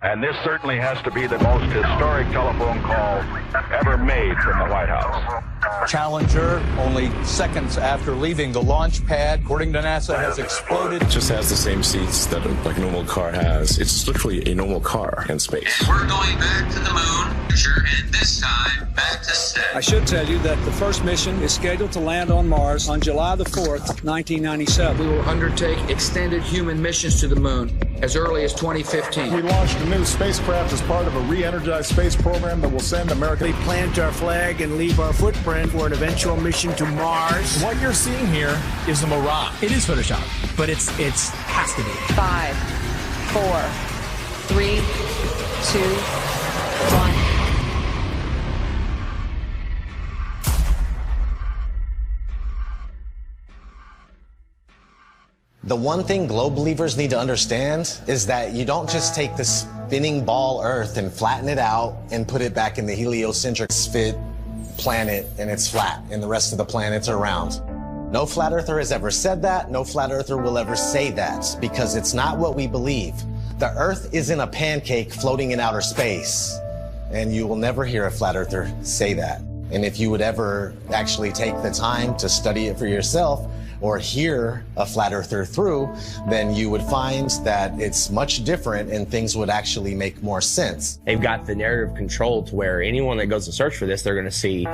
And this certainly has to be the most historic telephone call ever made from the White House. Challenger, only seconds after leaving the launch pad, according to NASA, has exploded. It just has the same seats that like a normal car has. It's literally a normal car in space. And we're going back to the moon, sure, and this time back to set. I should tell you that the first mission is scheduled to land on Mars on July the 4th, 1997. We will undertake extended human missions to the moon as early as 2015. We launched a new spacecraft as part of a re-energized space program that will send America. We plant our flag and leave our footprint for an eventual mission to Mars. What you're seeing here is a mirage. It is Photoshop, but it's has to be. 5, 4, 3, 2, 1. The one thing globe believers need to understand is that you don't just take the spinning ball Earth and flatten it out and put it back in the heliocentric sphere planet and it's flat and the rest of the planets are round. No flat earther has ever said that. No flat earther will ever say that because it's not what we believe. The Earth isn't a pancake floating in outer space, and you will never hear a flat earther say that. And if you would ever actually take the time to study it for yourself or hear a flat earther through, then you would find that it's much different and things would actually make more sense. They've got the narrative controlled to where anyone that goes to search for this, they're gonna see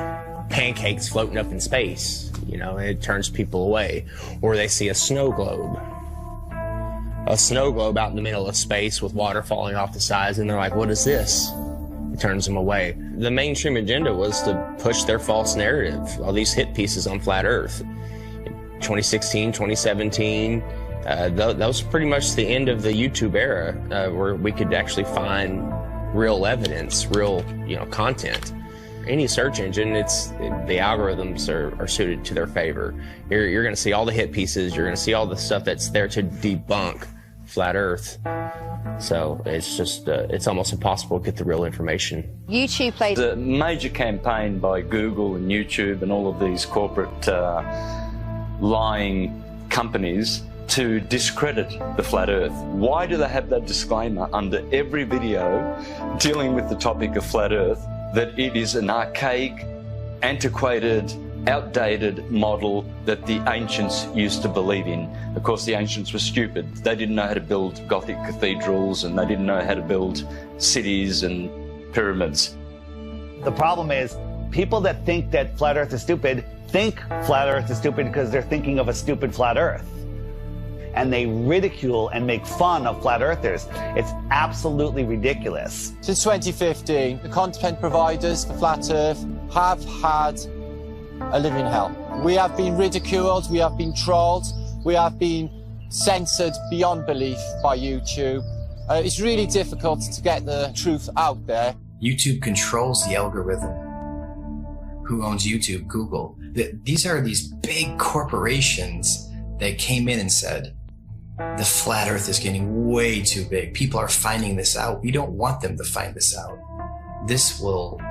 pancakes floating up in space, you know, and it turns people away. Or they see a snow globe out in the middle of space with water falling off the sides, and they're like, what is this? It turns them away. The mainstream agenda was to push their false narrative, all these hit pieces on flat Earth. 2016, 2017, that was pretty much the end of the YouTube era, where we could actually find real evidence, real, content. Any search engine, the algorithms are suited to their favor. You're going to see all the hit pieces. You're going to see all the stuff that's there to debunk flat Earth. So it's just, it's almost impossible to get the real information. YouTube played a major campaign by Google and YouTube and all of these corporate lying companies to discredit the flat Earth. Why do they have that disclaimer under every video dealing with the topic of flat Earth, that it is an archaic, antiquated, outdated model that the ancients used to believe in? Of course, the ancients were stupid. They didn't know how to build Gothic cathedrals, and they didn't know how to build cities and pyramids. The problem is, people that think that flat Earth is stupid think flat Earth is stupid because they're thinking of a stupid flat Earth. And they ridicule and make fun of flat earthers. It's absolutely ridiculous. Since 2015, the content providers for Flat Earth have had a living hell. We have been ridiculed, we have been trolled, we have been censored beyond belief by YouTube. It's really difficult to get the truth out there. YouTube controls the algorithm. Who owns YouTube? Google. These are these big corporations that came in and said, the flat Earth is getting way too big. People are finding this out. We don't want them to find this out. This will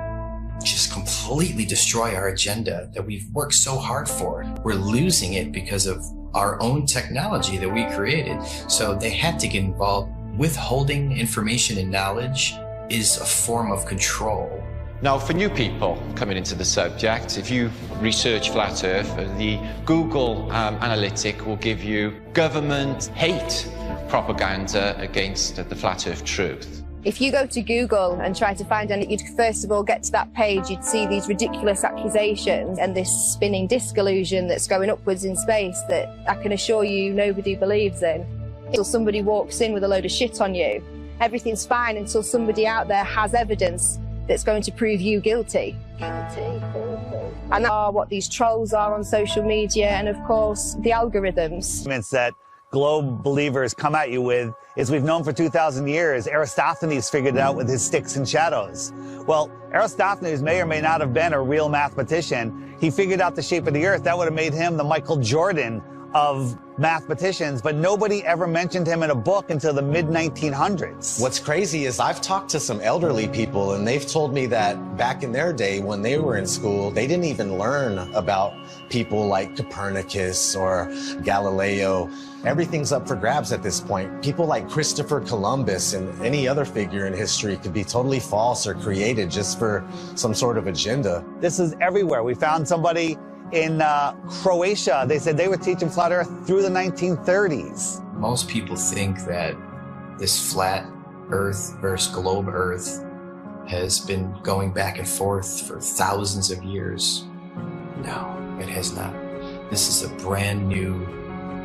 just completely destroy our agenda that we've worked so hard for. We're losing it because of our own technology that we created. So they had to get involved. Withholding information and knowledge is a form of control. Now, for new people coming into the subject, if you research flat Earth, the Google analytic will give you government hate propaganda against the flat Earth truth. If you go to Google and try to find anything, you'd first of all get to that page, you'd see these ridiculous accusations and this spinning disc illusion that's going upwards in space that I can assure you nobody believes in. Until somebody walks in with a load of shit on you, everything's fine until somebody out there has evidence that's going to prove you guilty. And that's what these trolls are on social media, and of course, the algorithms. That globe believers come at you with is we've known for 2,000 years. Aristophanes figured it out with his sticks and shadows. Well, Aristophanes may or may not have been a real mathematician. He figured out the shape of the Earth. That would have made him the Michael Jordan of mathematicians, but nobody ever mentioned him in a book until the mid-1900s. What's crazy is I've talked to some elderly people, and they've told me that back in their day when they were in school, they didn't even learn about people like Copernicus or Galileo. Everything's up for grabs at this point. People like Christopher Columbus and any other figure in history could be totally false or created just for some sort of agenda. This is everywhere. We found somebody in Croatia. They said they were teaching flat earth through the 1930s. Most people think that this flat earth versus globe earth has been going back and forth for thousands of years. No, it has not. This is a brand new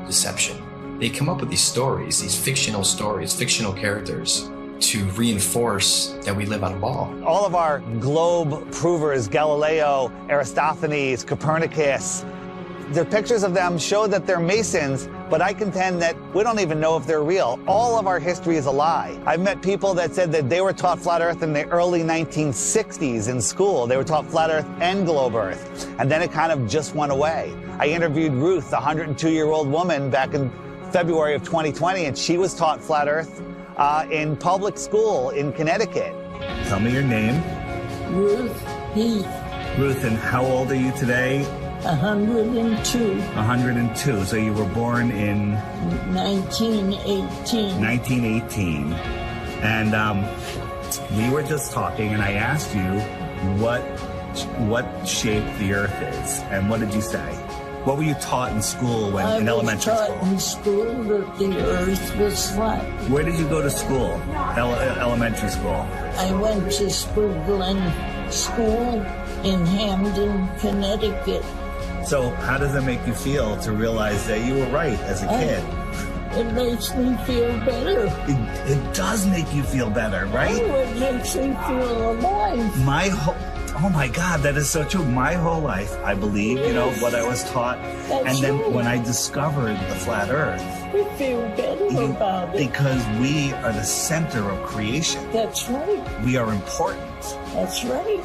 deception. They come up with these stories, these fictional stories, fictional characters, to reinforce that we live on a ball. All of our globe provers, Galileo, Aristophanes, Copernicus, the pictures of them show that they're Masons, but I contend that we don't even know if they're real. All of our history is a lie. I've met people that said that they were taught flat earth in the early 1960s in school. They were taught flat earth and globe earth, and then it kind of just went away. I interviewed Ruth, a 102-year-old woman, back in February of 2020, and she was taught flat earth in public school in Connecticut. Tell me your name. Ruth Heath. Ruth, and how old are you today? 102. 102. So you were born in 1918. 1918. And we were just talking, and I asked you what shape the Earth is, and what did you say? What were you taught in school in elementary school? I was taught in school that the Earth was flat. Where did you go to school? Elementary school? I went to Spurglen School in Hamden, Connecticut. So how does it make you feel to realize that you were right as a kid? It makes me feel better. It does make you feel better, right? Oh, it makes me feel alive. Oh my God, that is so true. My whole life, I believe, what I was taught. That's and then right. when I discovered the flat earth. We feel better about it. Because we are the center of creation. That's right. We are important. That's right.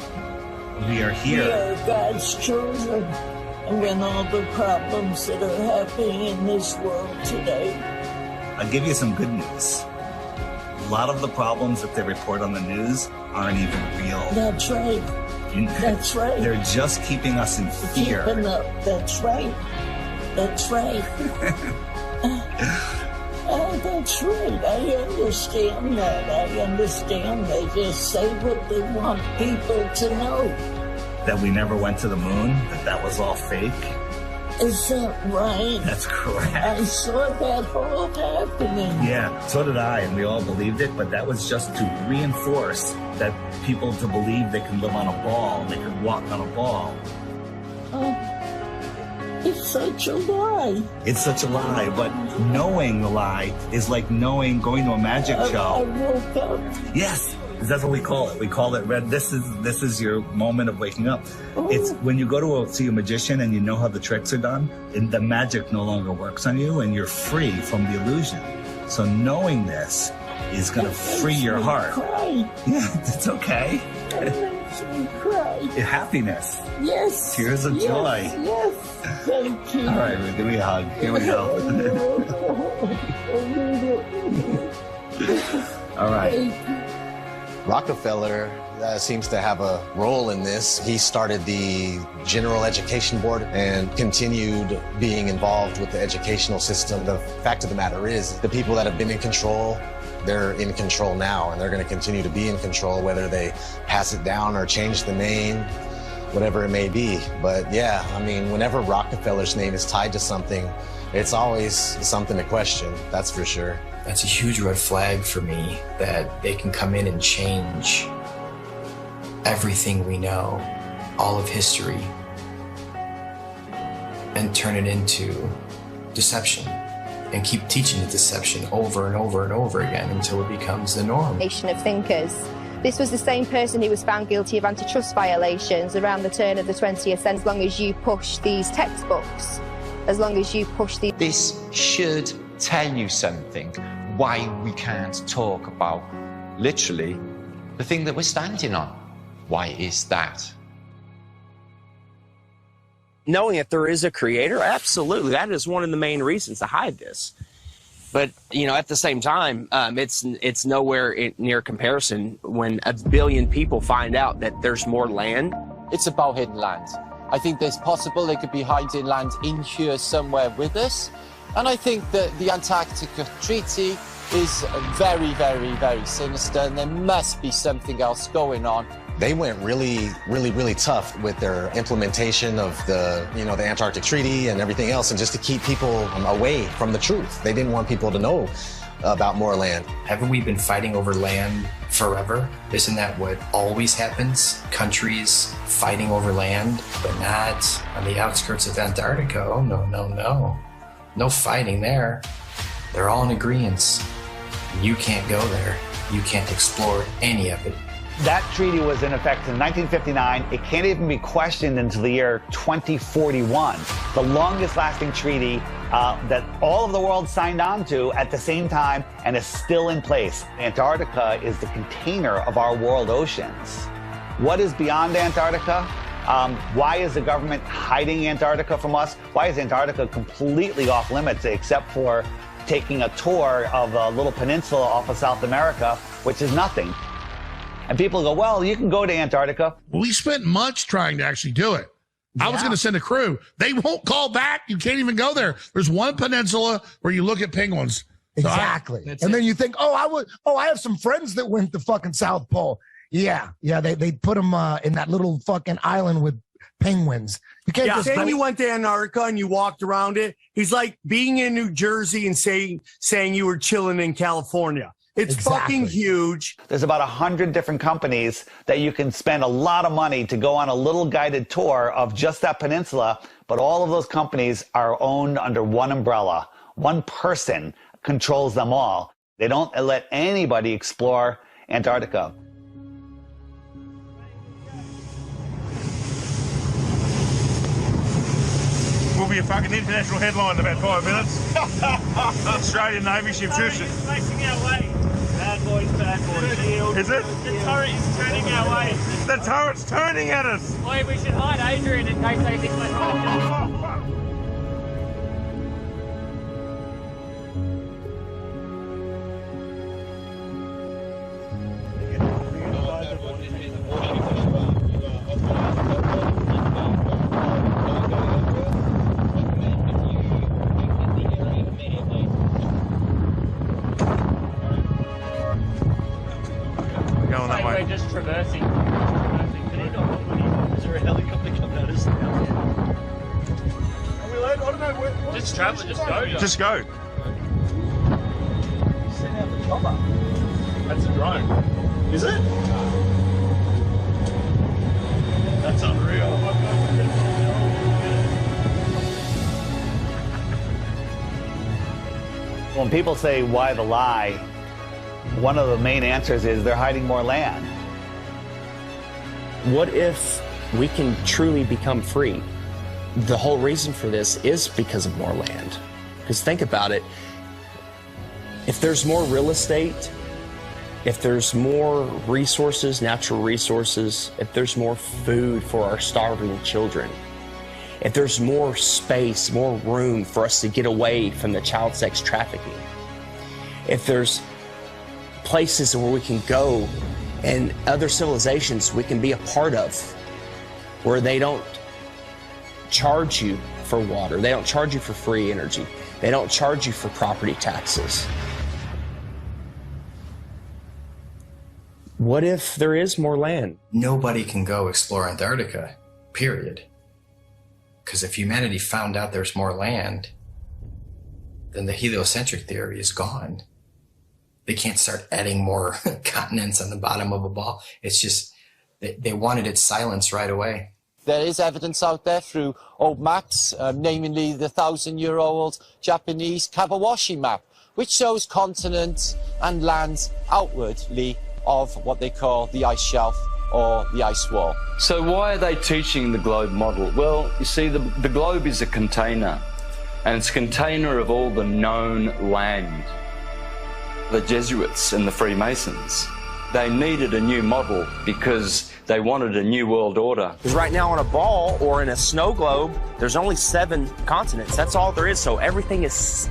We are here. We are God's children. And when all the problems that are happening in this world today. I'll give you some good news. A lot of the problems that they report on the news aren't even real. That's right. That's right. They're just keeping us in fear. Keeping up. That's right. That's right. That's right. I understand that. I understand. They just say what they want people to know. That we never went to the moon? That was all fake? Is that right? That's correct. I saw that all happening. Yeah, so did I, and we all believed it, but that was just to reinforce that people to believe they can live on a ball, they can walk on a ball. Oh, it's such a lie. It's such a lie, but knowing the lie is like going to a magic show. I woke up. Yes. That's what we call it. We call it red. This is your moment of waking up. Oh. It's when you go to see a magician and you know how the tricks are done, and the magic no longer works on you, and you're free from the illusion. So knowing this is going to free your heart. Cry. Yeah, it's okay. It makes me cry. Happiness. Yes. Tears of joy. Yes. Thank you. All right, give me a hug. Here we go. All right. Rockefeller seems to have a role in this. He started the General Education Board and continued being involved with the educational system. The fact of the matter is, the people that have been in control, they're in control now, and they're going to continue to be in control, whether they pass it down or change the name, whatever it may be. But yeah, I mean, whenever Rockefeller's name is tied to something, it's always something to question, that's for sure. That's a huge red flag for me, that they can come in and change everything we know, all of history, and turn it into deception, and keep teaching the deception over and over and over again until it becomes the norm. Nation of thinkers. This was the same person who was found guilty of antitrust violations around the turn of the 20th century. As long as you push these textbooks, as long as you push the... This should tell you something, why we can't talk about, literally, the thing that we're standing on. Why is that? knowing that there is a creator, absolutely. That is one of the main reasons to hide this. But, you know, at the same time, it's nowhere near comparison when 1 billion people find out that there's more land. It's about hidden land. I think there's possible they could be hiding land in here somewhere with us. And I think that the Antarctica Treaty is very, very, very sinister, and there must be something else going on. They went really, really, really tough with their implementation of the Antarctic Treaty and everything else, and just to keep people away from the truth. They didn't want people to know about more land. Haven't we been fighting over land forever? Isn't that what always happens? Countries fighting over land, but not on the outskirts of Antarctica. Oh, no, no, no. No fighting there. They're all in agreement. You can't go there. You can't explore any of it. That treaty was in effect in 1959. It can't even be questioned until the year 2041. The longest lasting treaty that all of the world signed on to at the same time and is still in place. Antarctica is the container of our world oceans. What is beyond Antarctica? Why is the government hiding Antarctica from us? Why is Antarctica completely off limits except for taking a tour of a little peninsula off of South America, which is nothing? And people go, well, you can go to Antarctica. We spent months trying to actually do it. I was going to send a crew. They won't call back. You can't even go there. There's one peninsula where you look at penguins. Exactly. And then you think, I have some friends that went to fucking South Pole. Yeah. They put them in that little fucking island with penguins. You can't just saying you went to Antarctica and you walked around it. He's like being in New Jersey and saying you were chilling in California. It's fucking huge. There's about 100 different companies that you can spend a lot of money to go on a little guided tour of just that peninsula, but all of those companies are owned under one umbrella. One person controls them all. They don't let anybody explore Antarctica. Will be a fucking international headline in about 5 minutes. Australian Navy ship shoots it. Facing our way. Bad boys, shield. Is it? The turret is turning our way. The turret's turning at us. Boy, we should hide Adrian in case they think we're we're just traversing. Is there a helicopter coming at us? Are we allowed? I don't know. Just travel. Just go. Just go. Send out the chopper. That's a drone. Is it? That's unreal. When people say, why the lie? One of the main answers is they're hiding more land. What if we can truly become free? The whole reason for this is because of more land. Because think about it. If there's more real estate, if there's more resources, natural resources, if there's more food for our starving children, if there's more space, more room for us to get away from the child sex trafficking, if there's places where we can go and other civilizations we can be a part of, where they don't charge you for water, they don't charge you for free energy, they don't charge you for property taxes. What if there is more land? Nobody can go explore Antarctica, period. Because if humanity found out there's more land, then the heliocentric theory is gone. They can't start adding more continents on the bottom of a ball. It's just, they wanted it silenced right away. There is evidence out there through old maps, namely the 1,000-year-old Japanese Kawabashi map, which shows continents and lands outwardly of what they call the ice shelf or the ice wall. So why are they teaching the globe model? Well, you see, the globe is a container, and it's a container of all the known land. The Jesuits and the Freemasons, They needed a new model because they wanted a new world order. Because right now on a ball or in a snow globe, there's only 7 continents. That's all there is. So everything is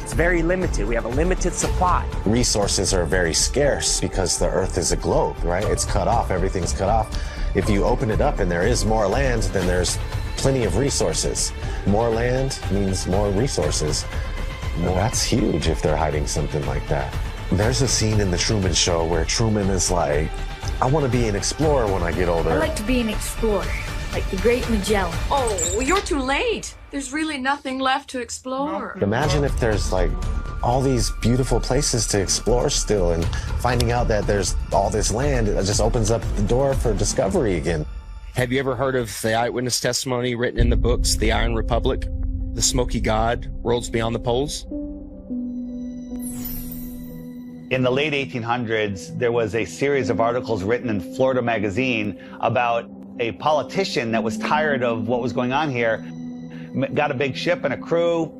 very limited. We have a limited supply. Resources are very scarce because the Earth is a globe, right? It's cut off. Everything's cut off. If you open it up and there is more land, then there's plenty of resources. More land means more resources. Well, that's huge if they're hiding something like that. There's a scene in The Truman Show where Truman is like, I want to be an explorer when I get older. I like to be an explorer, like the Great Magellan. Oh, you're too late. There's really nothing left to explore. Imagine if there's like all these beautiful places to explore still, and finding out that there's all this land, it just opens up the door for discovery again. Have you ever heard of the eyewitness testimony written in the books, The Iron Republic, The Smoky God, Worlds Beyond the Poles? In the late 1800s, there was a series of articles written in Florida Magazine about a politician that was tired of what was going on here, got a big ship and a crew,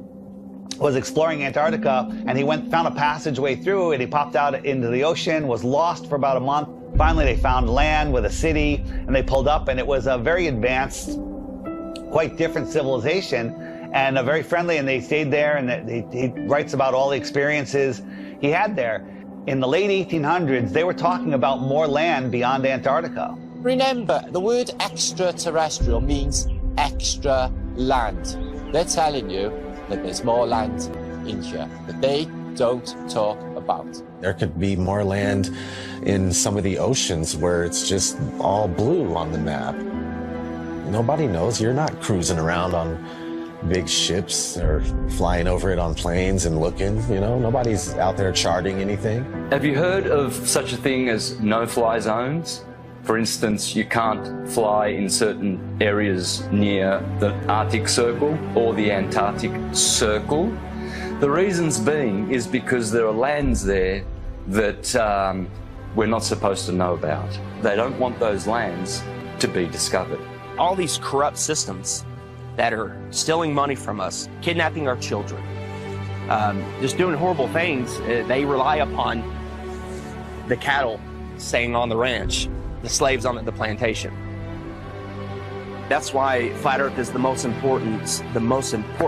was exploring Antarctica, and he found a passageway through, and he popped out into the ocean, was lost for about a month. Finally, they found land with a city, and they pulled up, and it was a very advanced, quite different civilization, and very friendly, and they stayed there, and he writes about all the experiences he had there. In the late 1800s, they were talking about more land beyond Antarctica. Remember, the word extraterrestrial means extra land. They're telling you that there's more land in here that they don't talk about. There could be more land in some of the oceans where it's just all blue on the map. Nobody knows. You're not cruising around on big ships or flying over it on planes and looking, you know, nobody's out there charting anything. Have you heard of such a thing as no-fly zones? For instance, you can't fly in certain areas near the Arctic Circle or the Antarctic Circle. The reasons being is because there are lands there that we're not supposed to know about. They don't want those lands to be discovered. All these corrupt systems that are stealing money from us, kidnapping our children, just doing horrible things. They rely upon the cattle staying on the ranch, the slaves on the plantation. That's why Flat Earth is the most important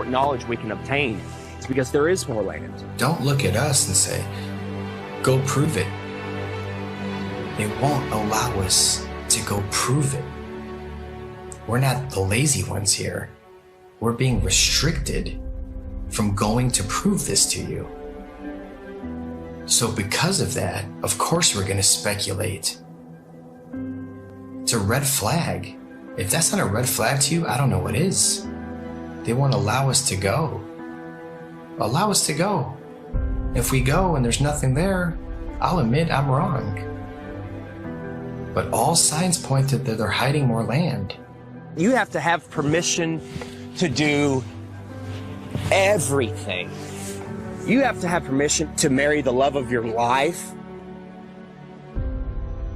knowledge we can obtain. It's because there is more land. Don't look at us and say, go prove it. They won't allow us to go prove it. We're not the lazy ones here. We're being restricted from going to prove this to you. So because of that, of course we're going to speculate. It's a red flag. If that's not a red flag to you, I don't know what is. They won't allow us to go. Allow us to go. If we go and there's nothing there, I'll admit I'm wrong. But all signs point to that they're hiding more land. You have to have permission to do everything. You have to have permission to marry the love of your life.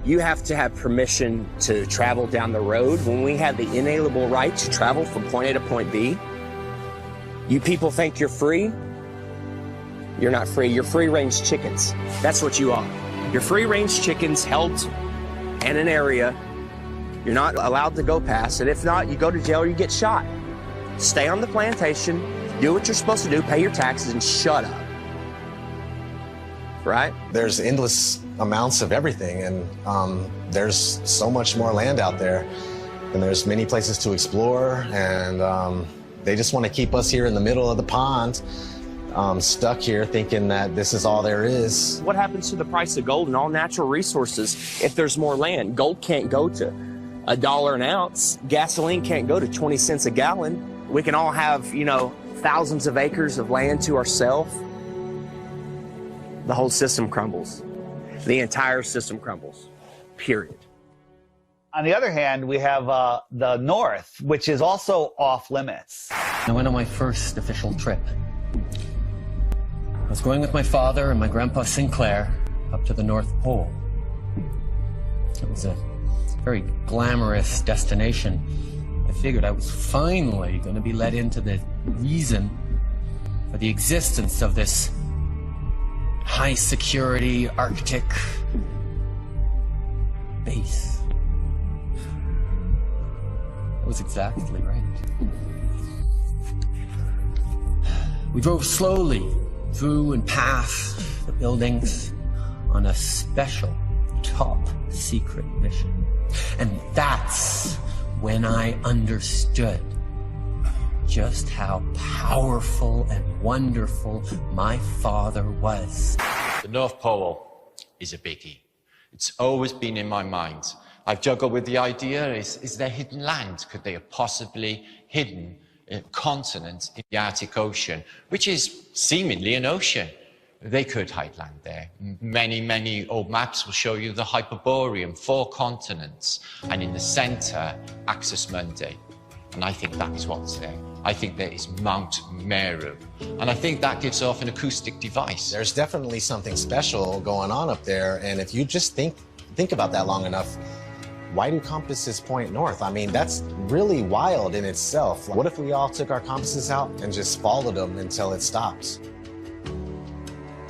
You have to have permission to travel down the road when we have the inalienable right to travel from point A to point B. You people think you're free? You're not free. You're free-range chickens. That's what you are. You're free-range chickens held in an area. You're not allowed to go past it. If not, you go to jail or you get shot. Stay on the plantation, do what you're supposed to do, pay your taxes, and shut up. Right? There's endless amounts of everything, and there's so much more land out there, and there's many places to explore, and they just want to keep us here in the middle of the pond, stuck here thinking that this is all there is. What happens to the price of gold and all natural resources if there's more land? Gold can't go to $1 an ounce. Gasoline can't go to 20 cents a gallon. We can all have, you know, thousands of acres of land to ourselves. The whole system crumbles. The entire system crumbles, period. On the other hand, we have the North, which is also off limits. I went on my first official trip. I was going with my father and my grandpa Sinclair up to the North Pole. It was a very glamorous destination. I figured I was finally going to be let into the reason for the existence of this high security Arctic space. That was exactly right. We drove slowly through and past the buildings on a special top secret mission. And that's when I understood just how powerful and wonderful my father was. The North Pole is a biggie. It's always been in my mind. I've juggled with the idea, is there hidden land? Could they have possibly hidden a continent in the Arctic Ocean, which is seemingly an ocean? They could hide land there. Many old maps will show you the Hyperborean, 4 continents, and in the center, Axis Mundi. And I think that is what's there. I think there is Mount Meru. And I think that gives off an acoustic device. There's definitely something special going on up there. And if you just think about that long enough, why do compasses point north? I mean, that's really wild in itself. What if we all took our compasses out and just followed them until it stops?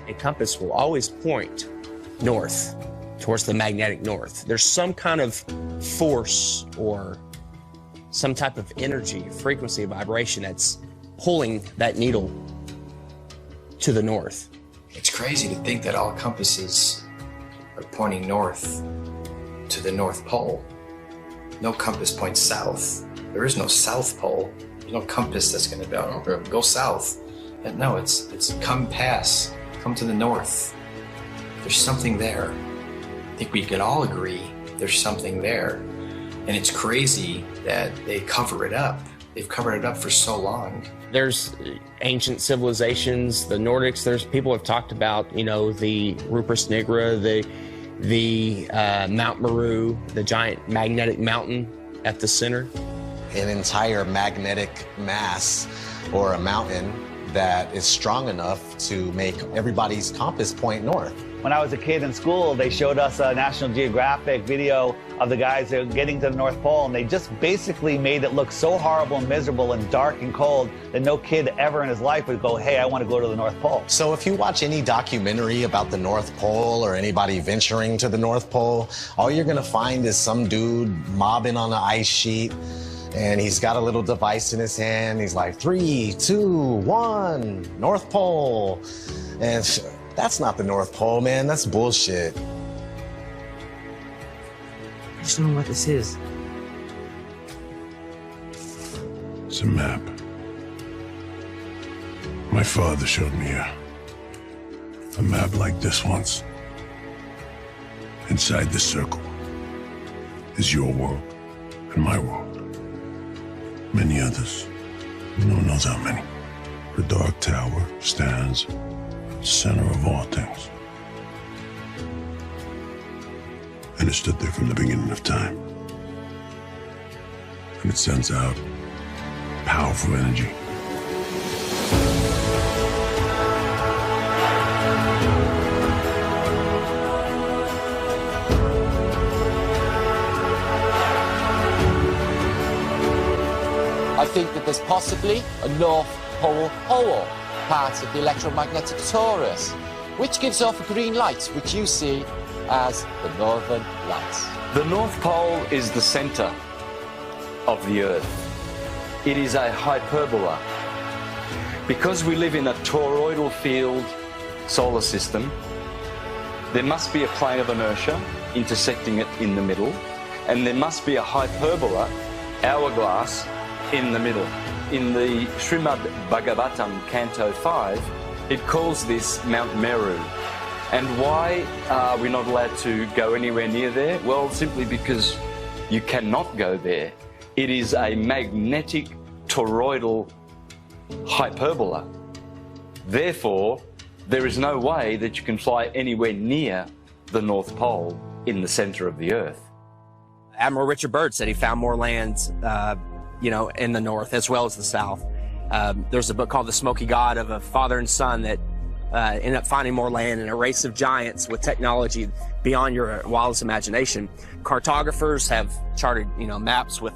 A compass will always point north, towards the magnetic north. There's some kind of force or some type of energy, frequency, vibration that's pulling that needle to the north. It's crazy to think that all compasses are pointing north to the North Pole. No compass points south. There is no South Pole. There's no compass that's going to go south. And no, it's come to the north. There's something there. I think we can all agree there's something there. And it's crazy that they cover it up. They've covered it up for so long. There's ancient civilizations, the Nordics, there's people have talked about, you know, the Rupert Nigra, the Mount Meru, the giant magnetic mountain at the center. An entire magnetic mass or a mountain that is strong enough to make everybody's compass point north. When I was a kid in school, they showed us a National Geographic video of the guys that were getting to the North Pole, and they just basically made it look so horrible and miserable and dark and cold that no kid ever in his life would go, hey, I want to go to the North Pole. So if you watch any documentary about the North Pole or anybody venturing to the North Pole, all you're going to find is some dude mobbing on an ice sheet, and he's got a little device in his hand. He's like, 3, 2, 1, North Pole. And that's not the North Pole, man. That's bullshit. I just don't know what this is. It's a map. My father showed me a map like this once. Inside the circle is your world and my world. Many others. No one knows how many. The Dark Tower stands at the center of all things. And it stood there from the beginning of time. And it sends out powerful energy. I think that there's possibly a North Pole hole, part of the electromagnetic torus, which gives off a green light, which you see as the Northern Lights. The North Pole is the center of the Earth. It is a hyperbola. Because we live in a toroidal field solar system, there must be a plane of inertia intersecting it in the middle, and there must be a hyperbola, hourglass, in the middle. In the Srimad Bhagavatam, Canto 5, it calls this Mount Meru. And why are we not allowed to go anywhere near there? Well, simply because you cannot go there. It is a magnetic toroidal hyperbola. Therefore, there is no way that you can fly anywhere near the North Pole in the center of the Earth. Admiral Richard Byrd said he found more land in the north as well as the south. There's a book called The Smoky God of a father and son that ended up finding more land in a race of giants with technology beyond your wildest imagination. Cartographers have charted, maps with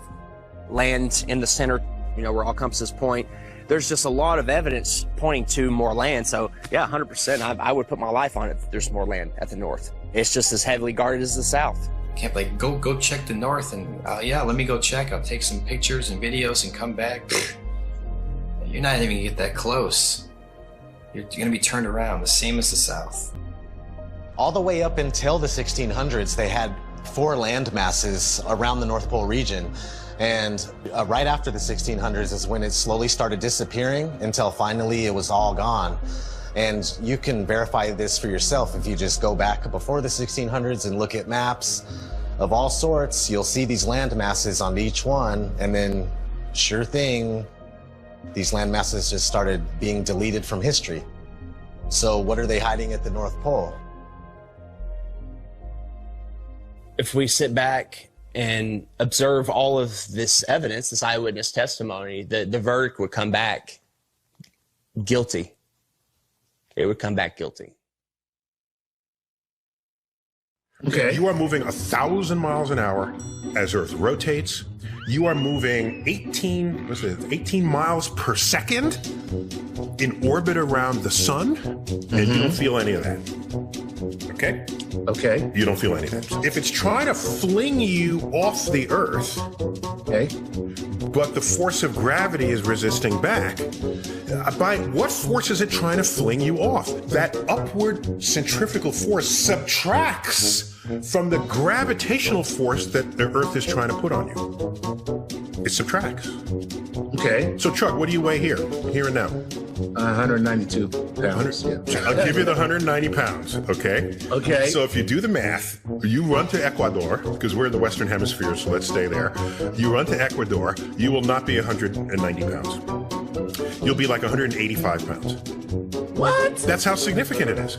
land in the center, where all compasses point. There's just a lot of evidence pointing to more land. So yeah, 100%, I would put my life on it if there's more land at the north. It's just as heavily guarded as the south. Can't like go check the north and yeah, let me go check. I'll take some pictures and videos and come back. You're not even gonna get that close. You're gonna be turned around, the same as the South. All the way up until the 1600s, they had 4 land masses around the North Pole region. And right after the 1600s is when it slowly started disappearing until finally it was all gone. And you can verify this for yourself if you just go back before the 1600s and look at maps of all sorts. You'll see these land masses on each one, and then sure thing, these land masses just started being deleted from history. So what are they hiding at the North Pole? If we sit back and observe all of this evidence, this eyewitness testimony, the verdict would come back guilty. It would come back guilty. Okay. You are moving 1,000 miles an hour as Earth rotates. You are moving 18 miles per second in orbit around the sun, and you don't feel any of that. Okay? Okay. You don't feel any of that. If it's trying to fling you off the Earth, okay, but the force of gravity is resisting back, by what force is it trying to fling you off? That upward centrifugal force subtracts from the gravitational force that the Earth is trying to put on you. It subtracts. Okay. So, Chuck, what do you weigh here and now? 192 pounds. Yeah. I'll give you the 190 pounds, okay? Okay. So if you do the math, you run to Ecuador, because we're in the Western Hemisphere, so let's stay there. You run to Ecuador, you will not be 190 pounds. You'll be like 185 pounds. What? That's how significant it is.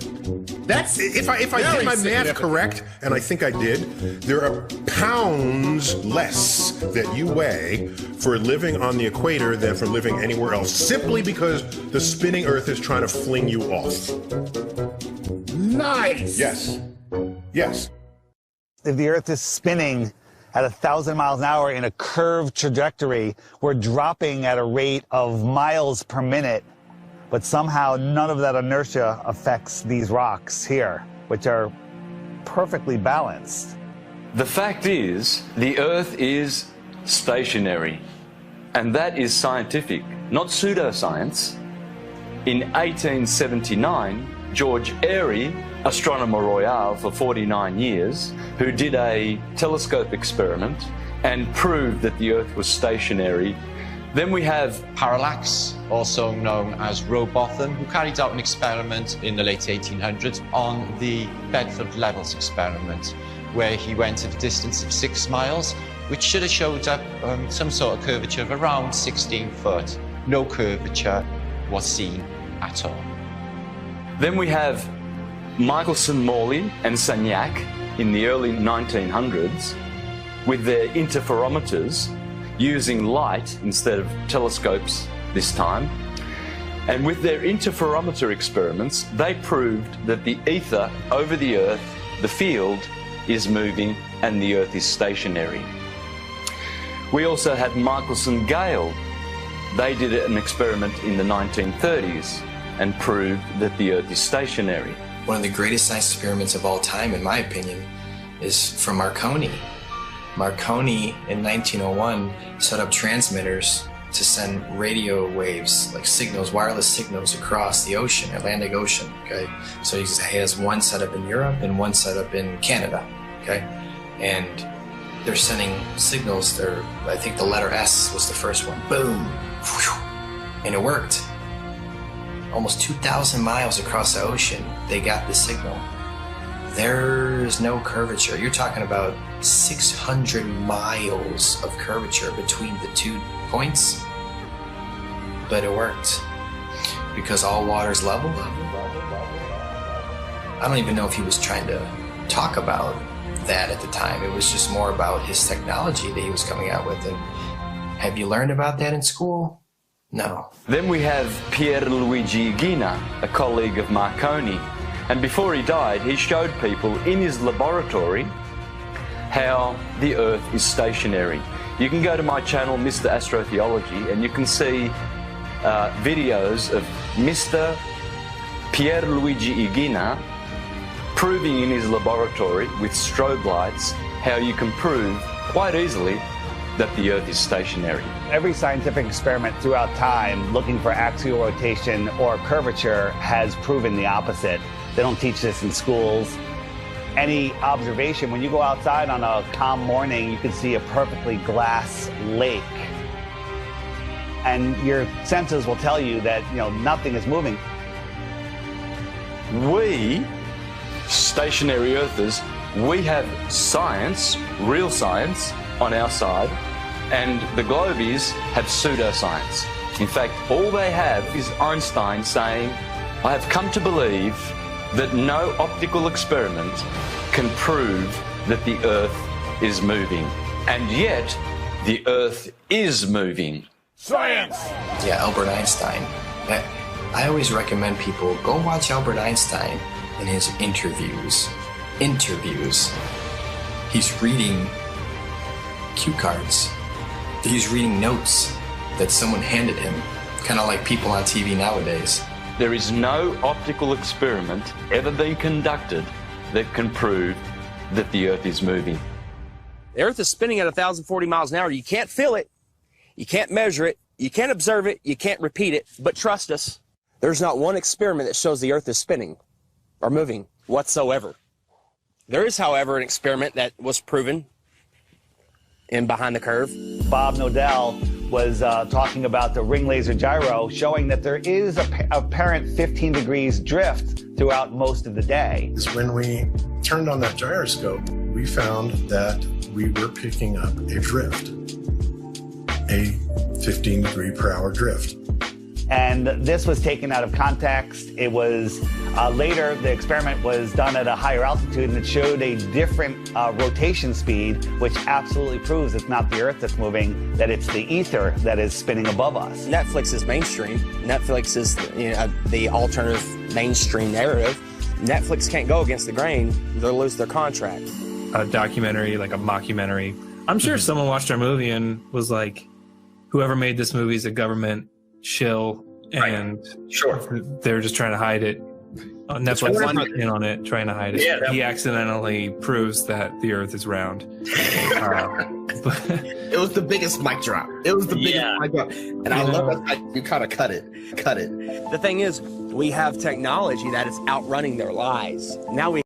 That's if I did my math correct, and I think I did, there are pounds less that you weigh for living on the equator than for living anywhere else, simply because the spinning Earth is trying to fling you off. Nice. Yes. Yes. If the Earth is spinning at 1,000 miles an hour in a curved trajectory, we're dropping at a rate of miles per minute. But somehow none of that inertia affects these rocks here, which are perfectly balanced. The fact is, the Earth is stationary, and that is scientific, not pseudoscience. In 1879, George Airy, astronomer royal for 49 years, who did a telescope experiment and proved that the Earth was stationary. Then we have Parallax, also known as Rowbotham, who carried out an experiment in the late 1800s on the Bedford Levels experiment, where he went at a distance of 6 miles, which should have showed up some sort of curvature of around 16 foot. No curvature was seen at all. Then we have Michelson, Morley and Sagnac in the early 1900s with their interferometers, using light instead of telescopes this time. And with their interferometer experiments, they proved that the ether over the Earth, the field, is moving and the Earth is stationary. We also had Michelson Gale. They did an experiment in the 1930s and proved that the Earth is stationary. One of the greatest science experiments of all time, in my opinion, is from Marconi. Marconi in 1901 set up transmitters to send radio waves, like signals, wireless signals across the ocean, Atlantic Ocean, okay? So he has one set up in Europe and one set up in Canada, okay? And they're sending signals, I think the letter S was the first one, boom, and it worked. Almost 2,000 miles across the ocean, they got the signal. There's no curvature. You're talking about 600 miles of curvature between the 2 points. But it worked because all water's level. I don't even know if he was trying to talk about that at the time. It was just more about his technology that he was coming out with. And have you learned about that in school? No. Then we have Pierluigi Ghina, a colleague of Marconi. And before he died, he showed people in his laboratory how the Earth is stationary. You can go to my channel, Mr. Astrotheology, and you can see videos of Mr. Pierluigi Ghina proving in his laboratory with strobe lights how you can prove quite easily that the Earth is stationary. Every scientific experiment throughout time looking for axial rotation or curvature has proven the opposite. They don't teach this in schools. Any observation, when you go outside on a calm morning, you can see a perfectly glass lake. And your senses will tell you that, nothing is moving. We, stationary Earthers, we have science, real science, on our side, and the Globies have pseudoscience. In fact, all they have is Einstein saying, I have come to believe that no optical experiment can prove that the Earth is moving. And yet, the Earth is moving. Science! Yeah, Albert Einstein. I always recommend people go watch Albert Einstein in his interviews. He's reading cue cards. He's reading notes that someone handed him, kind of like people on TV nowadays. There is no optical experiment ever been conducted that can prove that the Earth is moving. The Earth is spinning at 1,040 miles an hour. You can't feel it. You can't measure it. You can't observe it. You can't repeat it. But trust us, there's not one experiment that shows the Earth is spinning or moving whatsoever. There is, however, an experiment that was proven in Behind the Curve. Bob Nodell was talking about the ring laser gyro, showing that there is a apparent 15 degrees drift throughout most of the day. When we turned on that gyroscope, we found that we were picking up a drift, a 15 degree per hour drift. And this was taken out of context. It was later, the experiment was done at a higher altitude, and it showed a different rotation speed, which absolutely proves it's not the Earth that's moving, that it's the ether that is spinning above us. Netflix is mainstream. Netflix is the alternative mainstream narrative. Netflix can't go against the grain. They'll lose their contract. A documentary, like a mockumentary. I'm sure someone watched our movie and was like, whoever made this movie is a government shill, and they're just trying to hide it. Netflix is in on it, trying to hide it. Yeah, he accidentally proves that the Earth is round. It was the biggest mic drop. It was the biggest mic drop. And I love that you kind of cut it. The thing is, we have technology that is outrunning their lies. Now we